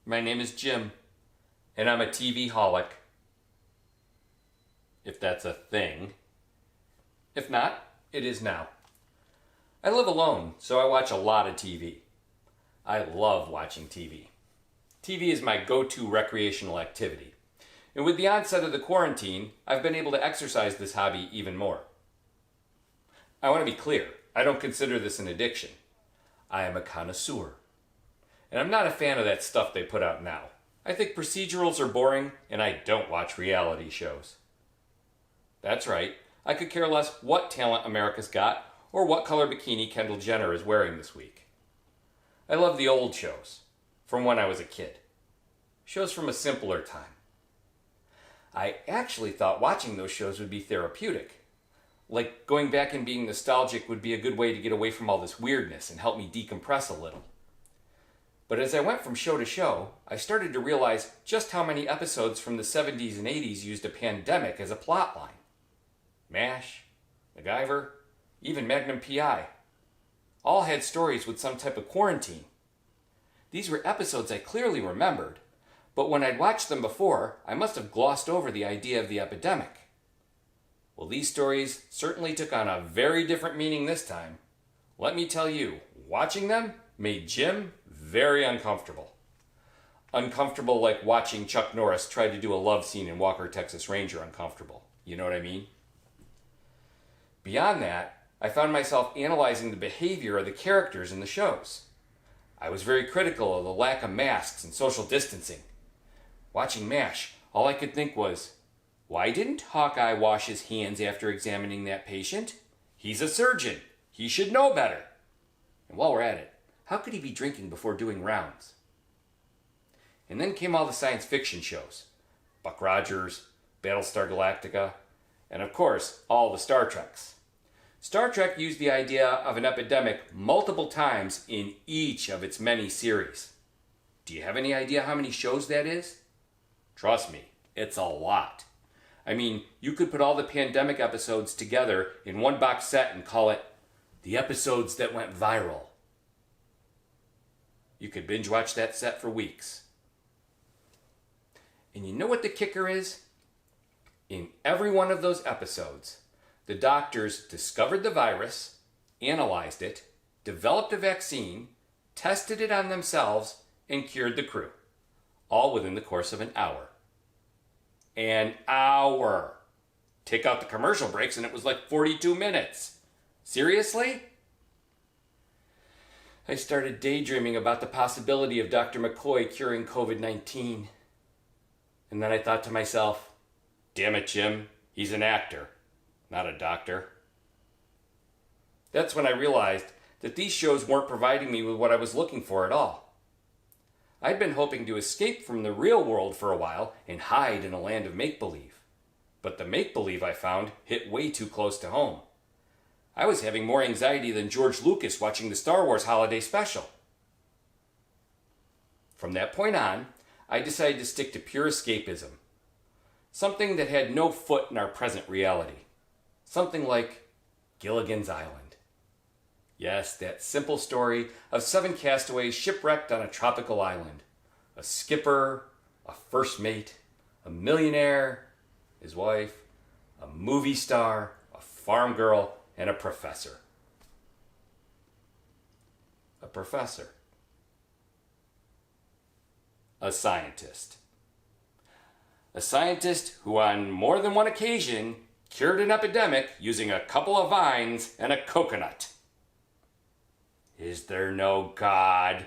My name is Jim, and I'm a TV holic. If that's a thing. If not, it is now. I live alone, so I watch a lot of TV. I love watching TV. TV is my go-to recreational activity. And with the onset of the quarantine, I've been able to exercise this hobby even more. I want to be clear, I don't consider this an addiction. I am a connoisseur. And I'm not a fan of that stuff they put out now. I think procedurals are boring, and I don't watch reality shows. That's right, I could care less what talent America's got or what color bikini Kendall Jenner is wearing this week. I love the old shows, from when I was a kid. Shows from a simpler time. I actually thought watching those shows would be therapeutic. Like going back and being nostalgic would be a good way to get away from all this weirdness and help me decompress a little. But as I went from show to show, I started to realize just how many episodes from the 70s and 80s used a pandemic as a plot line. MASH, MacGyver, even Magnum P.I. All had stories with some type of quarantine. These were episodes I clearly remembered, but when I'd watched them before, I must have glossed over the idea of the epidemic. Well, these stories certainly took on a very different meaning this time. Let me tell you, watching them made Jim very uncomfortable. Uncomfortable like watching Chuck Norris try to do a love scene in Walker, Texas Ranger uncomfortable. You know what I mean? Beyond that, I found myself analyzing the behavior of the characters in the shows. I was very critical of the lack of masks and social distancing. Watching MASH, all I could think was, why didn't Hawkeye wash his hands after examining that patient? He's a surgeon. He should know better. And while we're at it, how could he be drinking before doing rounds? And then came all the science fiction shows. Buck Rogers, Battlestar Galactica, and of course, all the Star Treks. Star Trek used the idea of an epidemic multiple times in each of its many series. Do you have any idea how many shows that is? Trust me, it's a lot. I mean, you could put all the pandemic episodes together in one box set and call it the episodes that went viral. You could binge watch that set for weeks. And you know what the kicker is? In every one of those episodes, the doctors discovered the virus, analyzed it, developed a vaccine, tested it on themselves, and cured the crew. All within the course of an hour. An hour! Take out the commercial breaks and it was like 42 minutes. Seriously? I started daydreaming about the possibility of Dr. McCoy curing COVID-19. And then I thought to myself, damn it, Jim, he's an actor, not a doctor. That's when I realized that these shows weren't providing me with what I was looking for at all. I'd been hoping to escape from the real world for a while and hide in a land of make-believe. But the make-believe I found hit way too close to home. I was having more anxiety than George Lucas watching the Star Wars holiday special. From that point on, I decided to stick to pure escapism. Something that had no foot in our present reality. Something like Gilligan's Island. Yes, that simple story of 7 castaways shipwrecked on a tropical island. A skipper, a first mate, a millionaire, his wife, a movie star, a farm girl, and a professor. A professor. A scientist. A scientist who on more than one occasion cured an epidemic using a couple of vines and a coconut. Is there no God?